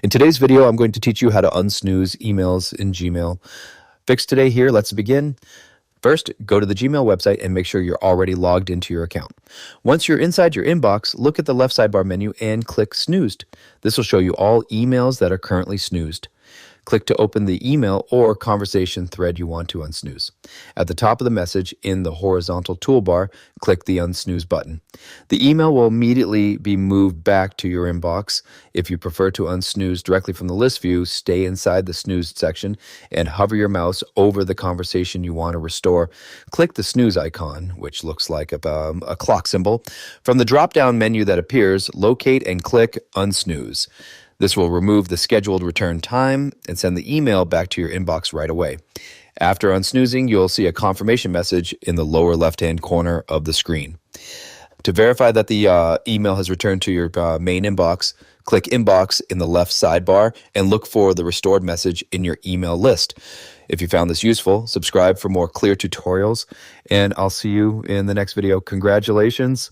In today's video, I'm going to teach you how to unsnooze emails in Gmail. Fix today here, let's begin. First, go to the Gmail website and make sure you're already logged into your account. Once you're inside your inbox, look at the left sidebar menu and click Snoozed. This will show you all emails that are currently snoozed. Click to open the email or conversation thread you want to unsnooze. At the top of the message in the horizontal toolbar, click the unsnooze button. The email will immediately be moved back to your inbox. If you prefer to unsnooze directly from the list view, stay inside the snoozed section and hover your mouse over the conversation you want to restore. Click the snooze icon, which looks like a clock symbol. From the drop-down menu that appears, locate and click unsnooze. This will remove the scheduled return time and send the email back to your inbox right away. After unsnoozing, you'll see a confirmation message in the lower left-hand corner of the screen. To verify that the email has returned to your main inbox, click Inbox in the left sidebar and look for the restored message in your email list. If you found this useful, subscribe for more clear tutorials, and I'll see you in the next video. Congratulations!